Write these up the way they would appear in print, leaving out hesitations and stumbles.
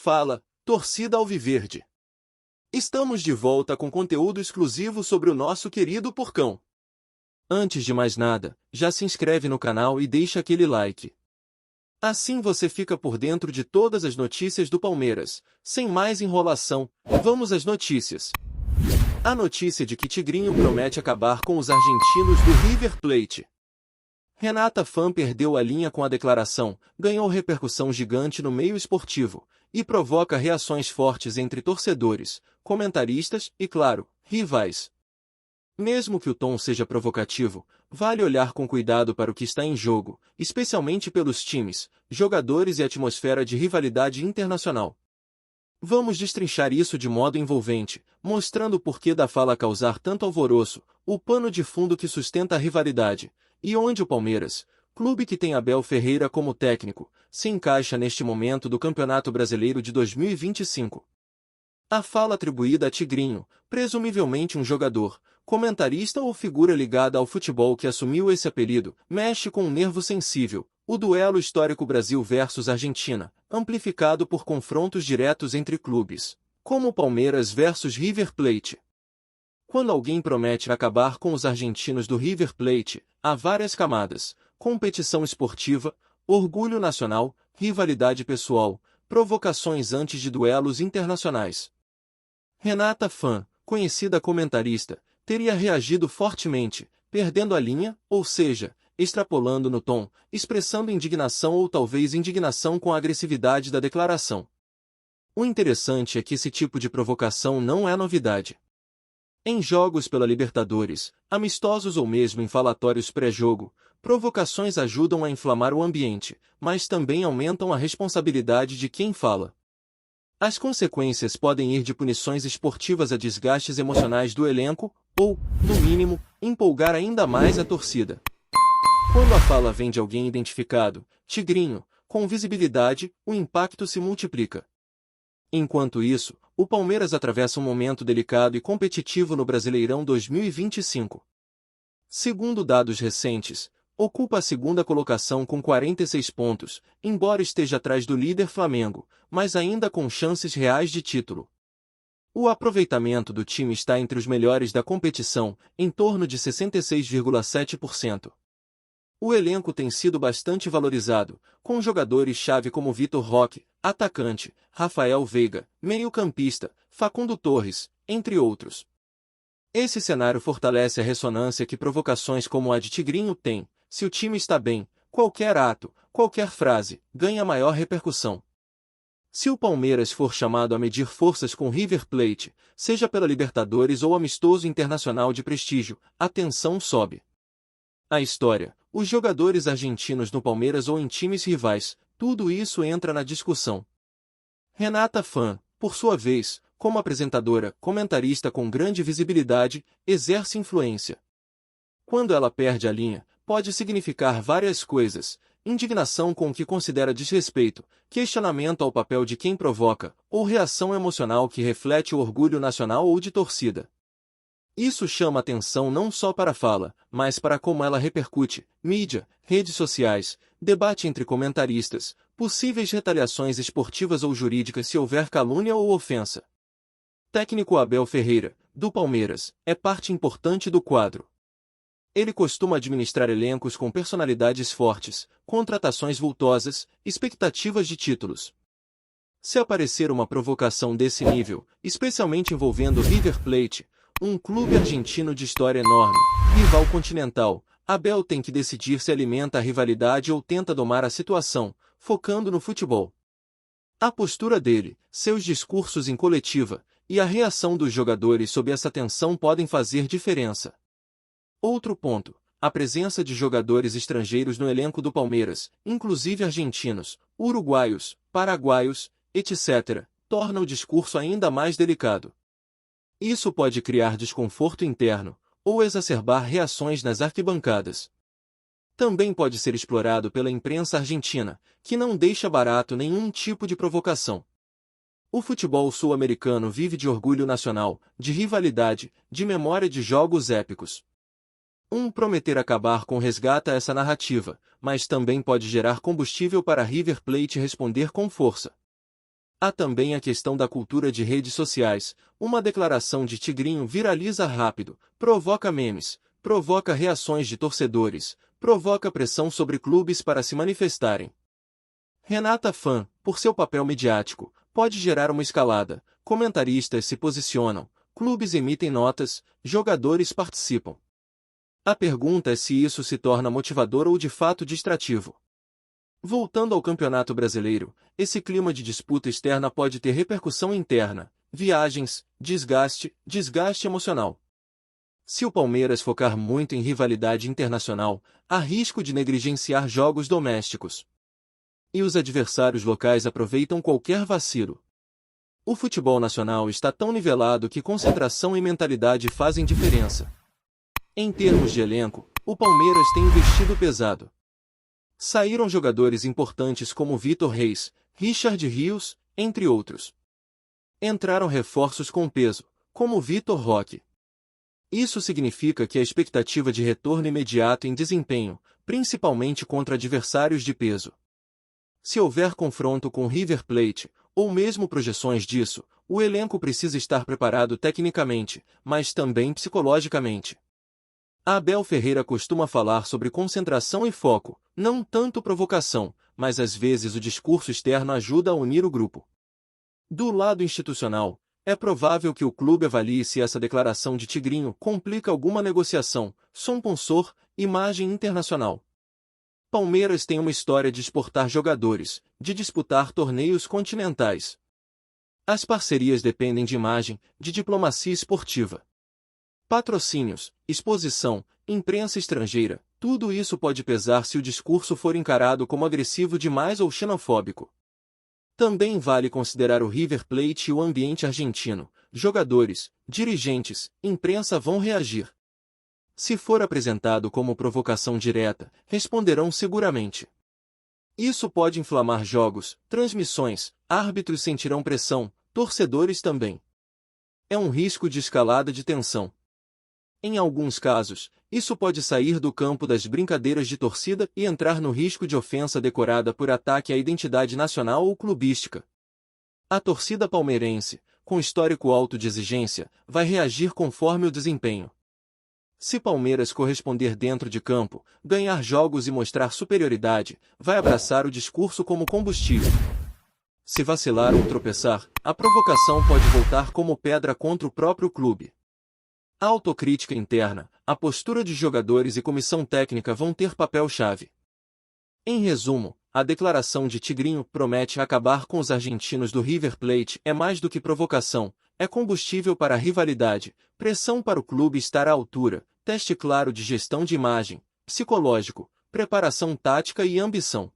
Fala, torcida alviverde! Estamos de volta com conteúdo exclusivo sobre o nosso querido Porcão. Antes de mais nada, já se inscreve no canal e deixa aquele like. Assim você fica por dentro de todas as notícias do Palmeiras. Sem mais enrolação, vamos às notícias. A notícia de que Tigrinho promete acabar com os argentinos do River Plate. Renata Fã perdeu a linha com a declaração, ganhou repercussão gigante no meio esportivo, e provoca reações fortes entre torcedores, comentaristas e, claro, rivais. Mesmo que o tom seja provocativo, vale olhar com cuidado para o que está em jogo, especialmente pelos times, jogadores e atmosfera de rivalidade internacional. Vamos destrinchar isso de modo envolvente, mostrando o porquê da fala causar tanto alvoroço, o pano de fundo que sustenta a rivalidade, e onde o Palmeiras, clube que tem Abel Ferreira como técnico, se encaixa neste momento do Campeonato Brasileiro de 2025. A fala atribuída a Tigrinho, presumivelmente um jogador, comentarista ou figura ligada ao futebol que assumiu esse apelido, mexe com um nervo sensível, o duelo histórico Brasil versus Argentina, amplificado por confrontos diretos entre clubes, como o Palmeiras versus River Plate. Quando alguém promete acabar com os argentinos do River Plate, há várias camadas: competição esportiva, orgulho nacional, rivalidade pessoal, provocações antes de duelos internacionais. Renata Fã, conhecida comentarista, teria reagido fortemente, perdendo a linha, ou seja, extrapolando no tom, expressando indignação ou talvez indignação com a agressividade da declaração. O interessante é que esse tipo de provocação não é novidade. Em jogos pela Libertadores, amistosos ou mesmo em falatórios pré-jogo, provocações ajudam a inflamar o ambiente, mas também aumentam a responsabilidade de quem fala. As consequências podem ir de punições esportivas a desgastes emocionais do elenco, ou, no mínimo, empolgar ainda mais a torcida. Quando a fala vem de alguém identificado, Tigrinho, com visibilidade, o impacto se multiplica. Enquanto isso, o Palmeiras atravessa um momento delicado e competitivo no Brasileirão 2025. Segundo dados recentes, ocupa a segunda colocação com 46 pontos, embora esteja atrás do líder Flamengo, mas ainda com chances reais de título. O aproveitamento do time está entre os melhores da competição, em torno de 66,7%. O elenco tem sido bastante valorizado, com jogadores-chave como Vitor Roque, atacante, Rafael Veiga, meio-campista, Facundo Torres, entre outros. Esse cenário fortalece a ressonância que provocações como a de Tigrinho têm. Se o time está bem, qualquer ato, qualquer frase, ganha maior repercussão. Se o Palmeiras for chamado a medir forças com River Plate, seja pela Libertadores ou amistoso internacional de prestígio, a tensão sobe. A história, os jogadores argentinos no Palmeiras ou em times rivais, tudo isso entra na discussão. Renata Fã, por sua vez, como apresentadora, comentarista com grande visibilidade, exerce influência. Quando ela perde a linha, pode significar várias coisas: indignação com o que considera desrespeito, questionamento ao papel de quem provoca, ou reação emocional que reflete o orgulho nacional ou de torcida. Isso chama atenção não só para a fala, mas para como ela repercute: mídia, redes sociais, debate entre comentaristas, possíveis retaliações esportivas ou jurídicas se houver calúnia ou ofensa. Técnico Abel Ferreira, do Palmeiras, é parte importante do quadro. Ele costuma administrar elencos com personalidades fortes, contratações vultosas, expectativas de títulos. Se aparecer uma provocação desse nível, especialmente envolvendo River Plate, um clube argentino de história enorme, rival continental, Abel tem que decidir se alimenta a rivalidade ou tenta domar a situação, focando no futebol. A postura dele, seus discursos em coletiva, e a reação dos jogadores sob essa tensão podem fazer diferença. Outro ponto: a presença de jogadores estrangeiros no elenco do Palmeiras, inclusive argentinos, uruguaios, paraguaios, etc., torna o discurso ainda mais delicado. Isso pode criar desconforto interno, ou exacerbar reações nas arquibancadas. Também pode ser explorado pela imprensa argentina, que não deixa barato nenhum tipo de provocação. O futebol sul-americano vive de orgulho nacional, de rivalidade, de memória de jogos épicos. Prometer acabar com resgata essa narrativa, mas também pode gerar combustível para River Plate responder com força. Há também a questão da cultura de redes sociais. Uma declaração de Tigrinho viraliza rápido, provoca memes, provoca reações de torcedores, provoca pressão sobre clubes para se manifestarem. Renata Fã, por seu papel midiático, pode gerar uma escalada, comentaristas se posicionam, clubes emitem notas, jogadores participam. A pergunta é se isso se torna motivador ou de fato distrativo. Voltando ao Campeonato Brasileiro, esse clima de disputa externa pode ter repercussão interna, viagens, desgaste emocional. Se o Palmeiras focar muito em rivalidade internacional, há risco de negligenciar jogos domésticos. E os adversários locais aproveitam qualquer vacilo. O futebol nacional está tão nivelado que concentração e mentalidade fazem diferença. Em termos de elenco, o Palmeiras tem investido pesado. Saíram jogadores importantes como Vitor Reis, Richard Rios, entre outros. Entraram reforços com peso, como Vitor Roque. Isso significa que a expectativa de retorno imediato em desempenho, principalmente contra adversários de peso. Se houver confronto com River Plate, ou mesmo projeções disso, o elenco precisa estar preparado tecnicamente, mas também psicologicamente. Abel Ferreira costuma falar sobre concentração e foco, não tanto provocação, mas às vezes o discurso externo ajuda a unir o grupo. Do lado institucional, é provável que o clube avalie se essa declaração de Tigrinho complica alguma negociação, sponsor, imagem internacional. Palmeiras tem uma história de exportar jogadores, de disputar torneios continentais. As parcerias dependem de imagem, de diplomacia esportiva. Patrocínios, exposição, imprensa estrangeira, tudo isso pode pesar se o discurso for encarado como agressivo demais ou xenofóbico. Também vale considerar o River Plate e o ambiente argentino. Jogadores, dirigentes, imprensa vão reagir. Se for apresentado como provocação direta, responderão seguramente. Isso pode inflamar jogos, transmissões, árbitros sentirão pressão, torcedores também. É um risco de escalada de tensão. Em alguns casos, isso pode sair do campo das brincadeiras de torcida e entrar no risco de ofensa decorada por ataque à identidade nacional ou clubística. A torcida palmeirense, com histórico alto de exigência, vai reagir conforme o desempenho. Se Palmeiras corresponder dentro de campo, ganhar jogos e mostrar superioridade, vai abraçar o discurso como combustível. Se vacilar ou tropeçar, a provocação pode voltar como pedra contra o próprio clube. A autocrítica interna, a postura de jogadores e comissão técnica vão ter papel-chave. Em resumo, a declaração de Tigrinho promete acabar com os argentinos do River Plate é mais do que provocação, é combustível para a rivalidade, pressão para o clube estar à altura, teste claro de gestão de imagem, psicológico, preparação tática e ambição.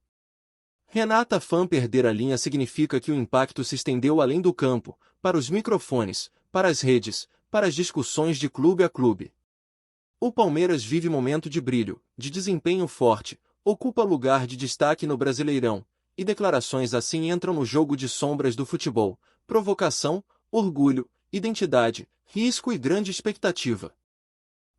Renata Fã perder a linha significa que o impacto se estendeu além do campo, para os microfones, para as redes, para as discussões de clube a clube. O Palmeiras vive momento de brilho, de desempenho forte, ocupa lugar de destaque no Brasileirão, e declarações assim entram no jogo de sombras do futebol, provocação, orgulho, identidade, risco e grande expectativa.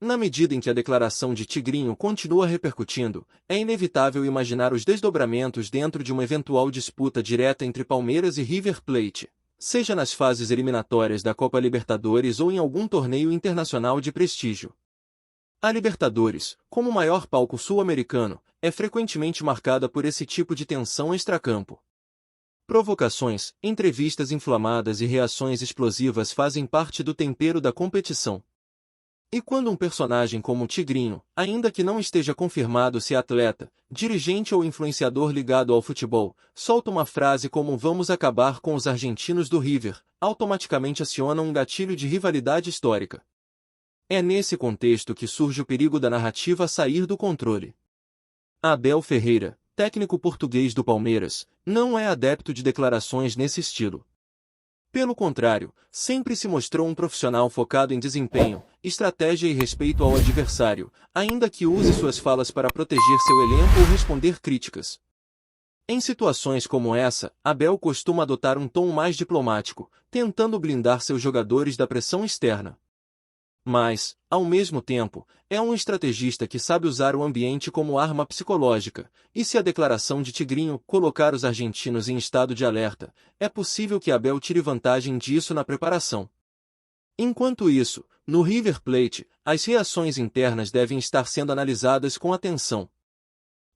Na medida em que a declaração de Tigrinho continua repercutindo, é inevitável imaginar os desdobramentos dentro de uma eventual disputa direta entre Palmeiras e River Plate, seja nas fases eliminatórias da Copa Libertadores ou em algum torneio internacional de prestígio. A Libertadores, como o maior palco sul-americano, é frequentemente marcada por esse tipo de tensão extracampo. Provocações, entrevistas inflamadas e reações explosivas fazem parte do tempero da competição. E quando um personagem como o Tigrinho, ainda que não esteja confirmado se é atleta, dirigente ou influenciador ligado ao futebol, solta uma frase como "vamos acabar com os argentinos do River", automaticamente aciona um gatilho de rivalidade histórica. É nesse contexto que surge o perigo da narrativa sair do controle. Abel Ferreira, técnico português do Palmeiras, não é adepto de declarações nesse estilo. Pelo contrário, sempre se mostrou um profissional focado em desempenho, estratégia e respeito ao adversário, ainda que use suas falas para proteger seu elenco ou responder críticas. Em situações como essa, Abel costuma adotar um tom mais diplomático, tentando blindar seus jogadores da pressão externa. Mas, ao mesmo tempo, é um estrategista que sabe usar o ambiente como arma psicológica, e se a declaração de Tigrinho colocar os argentinos em estado de alerta, é possível que Abel tire vantagem disso na preparação. Enquanto isso, no River Plate, as reações internas devem estar sendo analisadas com atenção.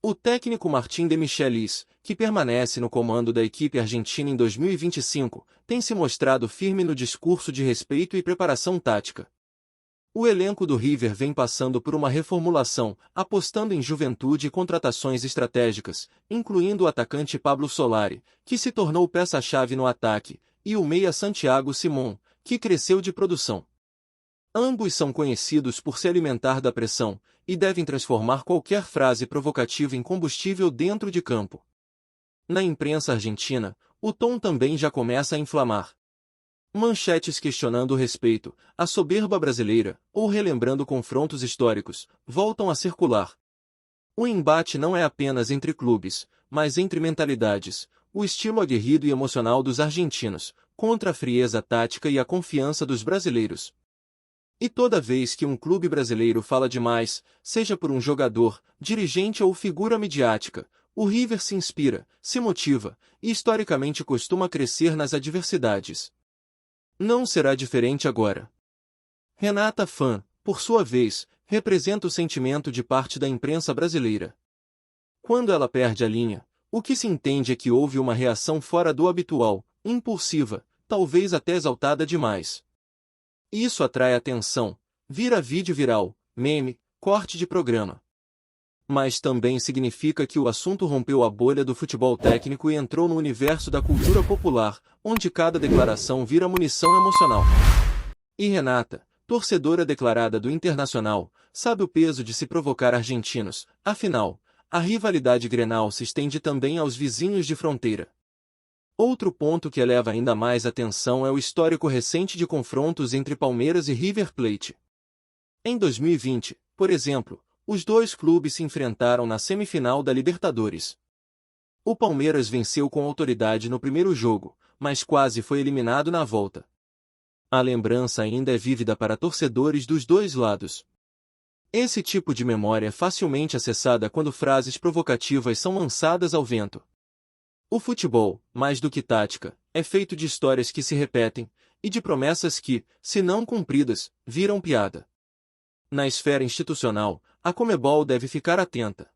O técnico Martín de Michelis, que permanece no comando da equipe argentina em 2025, tem se mostrado firme no discurso de respeito e preparação tática. O elenco do River vem passando por uma reformulação, apostando em juventude e contratações estratégicas, incluindo o atacante Pablo Solari, que se tornou peça-chave no ataque, e o meia Santiago Simón, que cresceu de produção. Ambos são conhecidos por se alimentar da pressão, e devem transformar qualquer frase provocativa em combustível dentro de campo. Na imprensa argentina, o tom também já começa a inflamar. Manchetes questionando o respeito, a soberba brasileira, ou relembrando confrontos históricos, voltam a circular. O embate não é apenas entre clubes, mas entre mentalidades, o estilo aguerrido e emocional dos argentinos, contra a frieza tática e a confiança dos brasileiros. E toda vez que um clube brasileiro fala demais, seja por um jogador, dirigente ou figura midiática, o River se inspira, se motiva, e historicamente costuma crescer nas adversidades. Não será diferente agora. Renata Fã, por sua vez, representa o sentimento de parte da imprensa brasileira. Quando ela perde a linha, o que se entende é que houve uma reação fora do habitual, impulsiva, talvez até exaltada demais. Isso atrai atenção, vira vídeo viral, meme, corte de programa. Mas também significa que o assunto rompeu a bolha do futebol técnico e entrou no universo da cultura popular, onde cada declaração vira munição emocional. E Renata, torcedora declarada do Internacional, sabe o peso de se provocar argentinos, afinal, a rivalidade Grenal se estende também aos vizinhos de fronteira. Outro ponto que eleva ainda mais atenção é o histórico recente de confrontos entre Palmeiras e River Plate. Em 2020, por exemplo, os dois clubes se enfrentaram na semifinal da Libertadores. O Palmeiras venceu com autoridade no primeiro jogo, mas quase foi eliminado na volta. A lembrança ainda é vívida para torcedores dos dois lados. Esse tipo de memória é facilmente acessada quando frases provocativas são lançadas ao vento. O futebol, mais do que tática, é feito de histórias que se repetem, e de promessas que, se não cumpridas, viram piada. Na esfera institucional, a Conmebol deve ficar atenta.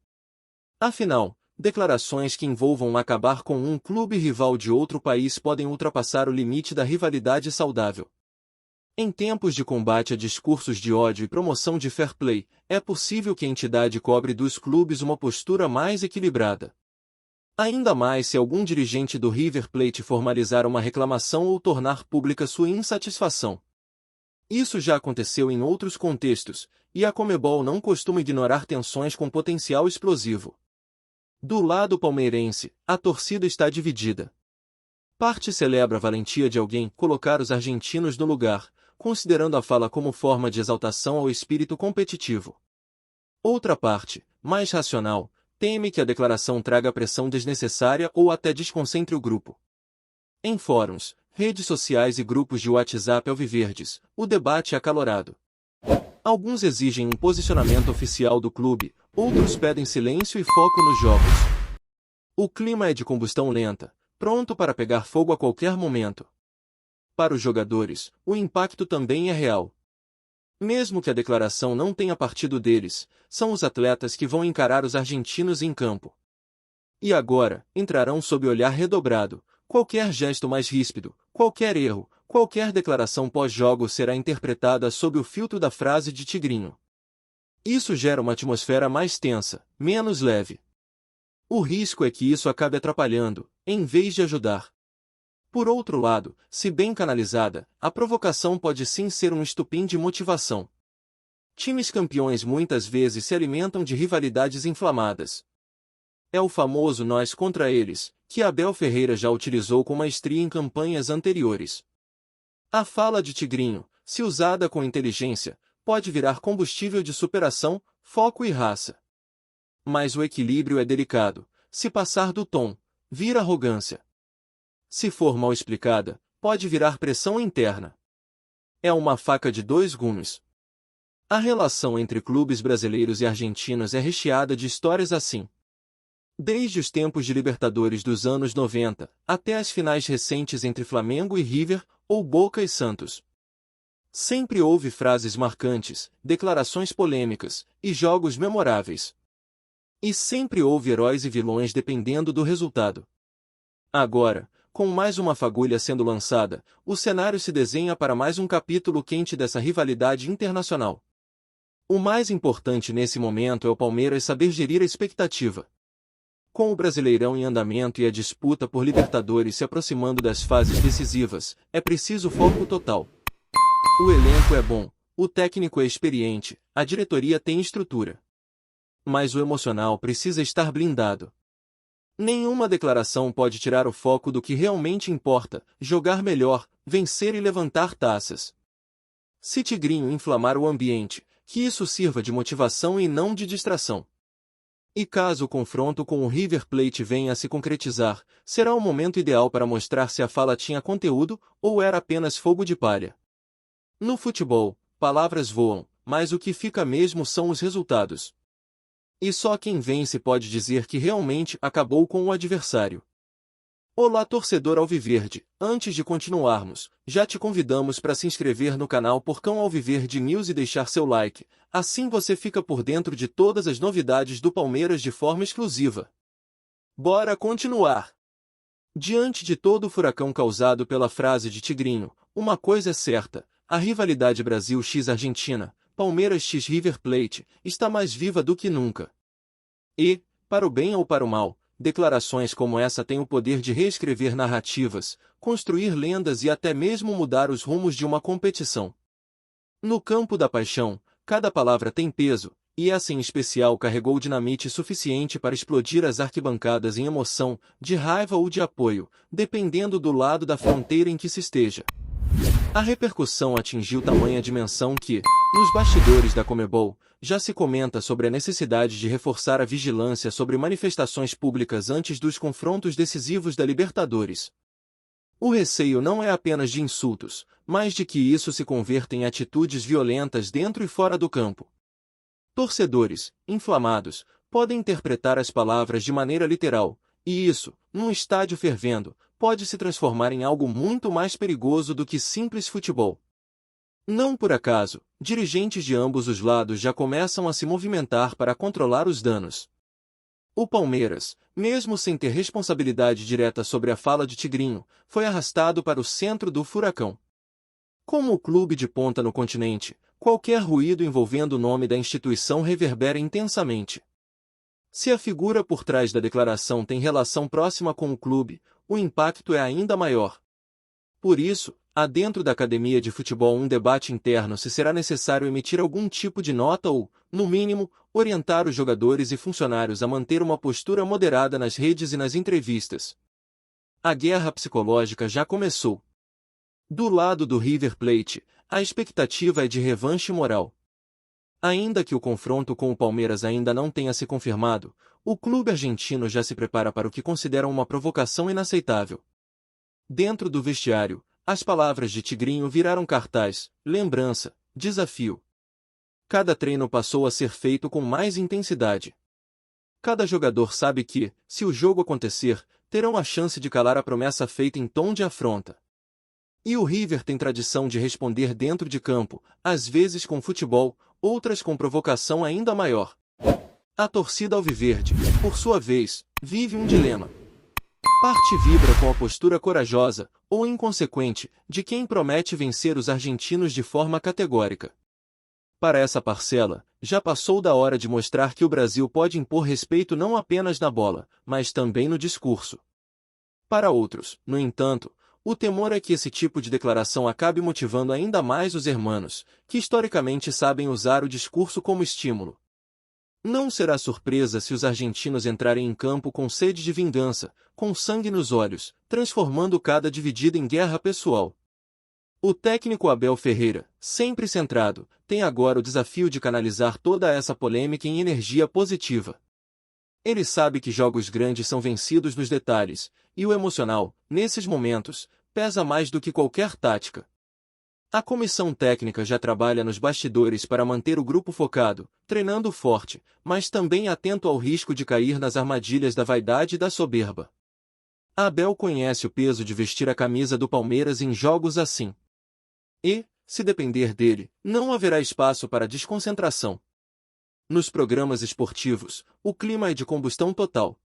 Afinal, declarações que envolvam acabar com um clube rival de outro país podem ultrapassar o limite da rivalidade saudável. Em tempos de combate a discursos de ódio e promoção de fair play, é possível que a entidade cobre dos clubes uma postura mais equilibrada. Ainda mais se algum dirigente do River Plate formalizar uma reclamação ou tornar pública sua insatisfação. Isso já aconteceu em outros contextos, e a Conmebol não costuma ignorar tensões com potencial explosivo. Do lado palmeirense, a torcida está dividida. Parte celebra a valentia de alguém colocar os argentinos no lugar, considerando a fala como forma de exaltação ao espírito competitivo. Outra parte, mais racional, teme que a declaração traga pressão desnecessária ou até desconcentre o grupo. Em fóruns, redes sociais e grupos de WhatsApp alviverdes, o debate é acalorado. Alguns exigem um posicionamento oficial do clube, outros pedem silêncio e foco nos jogos. O clima é de combustão lenta, pronto para pegar fogo a qualquer momento. Para os jogadores, o impacto também é real. Mesmo que a declaração não tenha partido deles, são os atletas que vão encarar os argentinos em campo. E agora, entrarão sob olhar redobrado. Qualquer gesto mais ríspido, qualquer erro, qualquer declaração pós-jogo será interpretada sob o filtro da frase de Tigrinho. Isso gera uma atmosfera mais tensa, menos leve. O risco é que isso acabe atrapalhando, em vez de ajudar. Por outro lado, se bem canalizada, a provocação pode sim ser um estupim de motivação. Times campeões muitas vezes se alimentam de rivalidades inflamadas. É o famoso nós contra eles, que Abel Ferreira já utilizou com maestria em campanhas anteriores. A fala de Tigrinho, se usada com inteligência, pode virar combustível de superação, foco e raça. Mas o equilíbrio é delicado. Se passar do tom, vira arrogância. Se for mal explicada, pode virar pressão interna. É uma faca de dois gumes. A relação entre clubes brasileiros e argentinos é recheada de histórias assim. Desde os tempos de Libertadores dos anos 90, até as finais recentes entre Flamengo e River, ou Boca e Santos. Sempre houve frases marcantes, declarações polêmicas, e jogos memoráveis. E sempre houve heróis e vilões dependendo do resultado. Agora, com mais uma fagulha sendo lançada, o cenário se desenha para mais um capítulo quente dessa rivalidade internacional. O mais importante nesse momento é o Palmeiras saber gerir a expectativa. Com o Brasileirão em andamento e a disputa por Libertadores se aproximando das fases decisivas, é preciso foco total. O elenco é bom, o técnico é experiente, a diretoria tem estrutura. Mas o emocional precisa estar blindado. Nenhuma declaração pode tirar o foco do que realmente importa: jogar melhor, vencer e levantar taças. Se Tigrinho inflamar o ambiente, que isso sirva de motivação e não de distração. E caso o confronto com o River Plate venha a se concretizar, será o momento ideal para mostrar se a fala tinha conteúdo ou era apenas fogo de palha. No futebol, palavras voam, mas o que fica mesmo são os resultados. E só quem vence pode dizer que realmente acabou com o adversário. Olá, torcedor alviverde, antes de continuarmos, já te convidamos para se inscrever no canal Porcão Alviverde News e deixar seu like, assim você fica por dentro de todas as novidades do Palmeiras de forma exclusiva. Bora continuar! Diante de todo o furacão causado pela frase de Tigrinho, uma coisa é certa: a rivalidade Brasil x Argentina, Palmeiras x River Plate, está mais viva do que nunca. E, para o bem ou para o mal, declarações como essa têm o poder de reescrever narrativas, construir lendas e até mesmo mudar os rumos de uma competição. No campo da paixão, cada palavra tem peso, e essa em especial carregou dinamite suficiente para explodir as arquibancadas em emoção, de raiva ou de apoio, dependendo do lado da fronteira em que se esteja. A repercussão atingiu tamanha dimensão que, nos bastidores da Conmebol, já se comenta sobre a necessidade de reforçar a vigilância sobre manifestações públicas antes dos confrontos decisivos da Libertadores. O receio não é apenas de insultos, mas de que isso se converta em atitudes violentas dentro e fora do campo. Torcedores, inflamados, podem interpretar as palavras de maneira literal, e isso, num estádio fervendo, pode se transformar em algo muito mais perigoso do que simples futebol. Não por acaso, dirigentes de ambos os lados já começam a se movimentar para controlar os danos. O Palmeiras, mesmo sem ter responsabilidade direta sobre a fala de Tigrinho, foi arrastado para o centro do furacão. Como o clube de ponta no continente, qualquer ruído envolvendo o nome da instituição reverbera intensamente. Se a figura por trás da declaração tem relação próxima com o clube, o impacto é ainda maior. Por isso, há dentro da academia de futebol um debate interno se será necessário emitir algum tipo de nota ou, no mínimo, orientar os jogadores e funcionários a manter uma postura moderada nas redes e nas entrevistas. A guerra psicológica já começou. Do lado do River Plate, a expectativa é de revanche moral. Ainda que o confronto com o Palmeiras ainda não tenha se confirmado, o clube argentino já se prepara para o que consideram uma provocação inaceitável. Dentro do vestiário, as palavras de Tigrinho viraram cartaz, lembrança, desafio. Cada treino passou a ser feito com mais intensidade. Cada jogador sabe que, se o jogo acontecer, terão a chance de calar a promessa feita em tom de afronta. E o River tem tradição de responder dentro de campo, às vezes com futebol, outras com provocação ainda maior. A torcida alviverde, por sua vez, vive um dilema. Parte vibra com a postura corajosa, ou inconsequente, de quem promete vencer os argentinos de forma categórica. Para essa parcela, já passou da hora de mostrar que o Brasil pode impor respeito não apenas na bola, mas também no discurso. Para outros, no entanto, o temor é que esse tipo de declaração acabe motivando ainda mais os hermanos, que historicamente sabem usar o discurso como estímulo. Não será surpresa se os argentinos entrarem em campo com sede de vingança, com sangue nos olhos, transformando cada dividida em guerra pessoal. O técnico Abel Ferreira, sempre centrado, tem agora o desafio de canalizar toda essa polêmica em energia positiva. Ele sabe que jogos grandes são vencidos nos detalhes, e o emocional, nesses momentos, pesa mais do que qualquer tática. A comissão técnica já trabalha nos bastidores para manter o grupo focado, treinando forte, mas também atento ao risco de cair nas armadilhas da vaidade e da soberba. Abel conhece o peso de vestir a camisa do Palmeiras em jogos assim. E, se depender dele, não haverá espaço para desconcentração. Nos programas esportivos, o clima é de combustão total.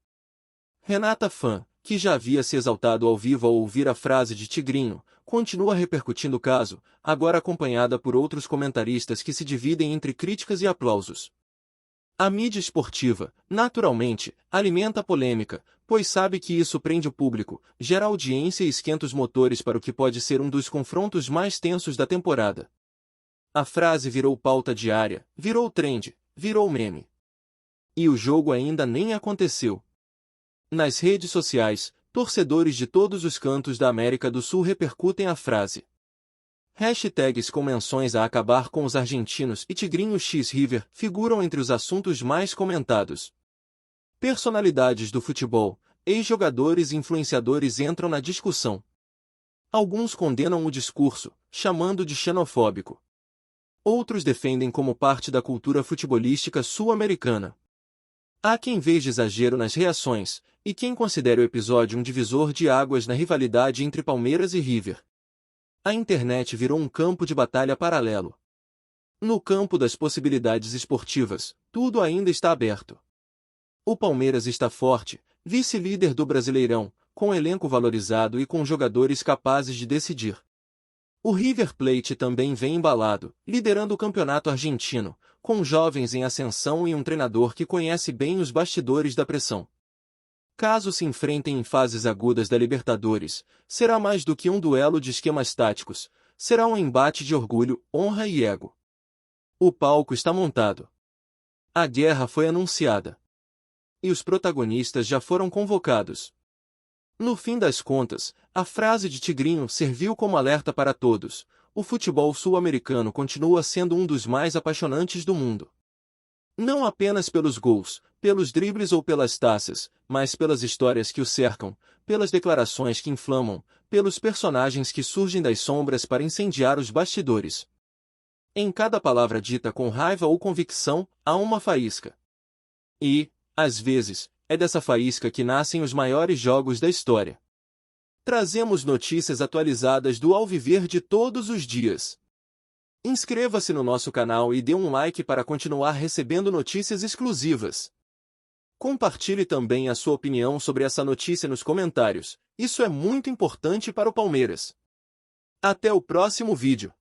Renata Fã, que já havia se exaltado ao vivo ao ouvir a frase de Tigrinho, continua repercutindo o caso, agora acompanhada por outros comentaristas que se dividem entre críticas e aplausos. A mídia esportiva, naturalmente, alimenta a polêmica, pois sabe que isso prende o público, gera audiência e esquenta os motores para o que pode ser um dos confrontos mais tensos da temporada. A frase virou pauta diária, virou trend, virou meme. E o jogo ainda nem aconteceu. Nas redes sociais, torcedores de todos os cantos da América do Sul repercutem a frase. Hashtags com menções a acabar com os argentinos e Tigrinho X River figuram entre os assuntos mais comentados. Personalidades do futebol, ex-jogadores e influenciadores entram na discussão. Alguns condenam o discurso, chamando de xenofóbico. Outros defendem como parte da cultura futebolística sul-americana. Há quem veja exagero nas reações, e quem considere o episódio um divisor de águas na rivalidade entre Palmeiras e River. A internet virou um campo de batalha paralelo. No campo das possibilidades esportivas, tudo ainda está aberto. O Palmeiras está forte, vice-líder do Brasileirão, com elenco valorizado e com jogadores capazes de decidir. O River Plate também vem embalado, liderando o campeonato argentino, com jovens em ascensão e um treinador que conhece bem os bastidores da pressão. Caso se enfrentem em fases agudas da Libertadores, será mais do que um duelo de esquemas táticos, será um embate de orgulho, honra e ego. O palco está montado. A guerra foi anunciada. E os protagonistas já foram convocados. No fim das contas, a frase de Tigrinho serviu como alerta para todos. O futebol sul-americano continua sendo um dos mais apaixonantes do mundo. Não apenas pelos gols, pelos dribles ou pelas taças, mas pelas histórias que o cercam, pelas declarações que inflamam, pelos personagens que surgem das sombras para incendiar os bastidores. Em cada palavra dita com raiva ou convicção, há uma faísca. E, às vezes, é dessa faísca que nascem os maiores jogos da história. Trazemos notícias atualizadas do Alviverde todos os dias. Inscreva-se no nosso canal e dê um like para continuar recebendo notícias exclusivas. Compartilhe também a sua opinião sobre essa notícia nos comentários, isso é muito importante para o Palmeiras. Até o próximo vídeo.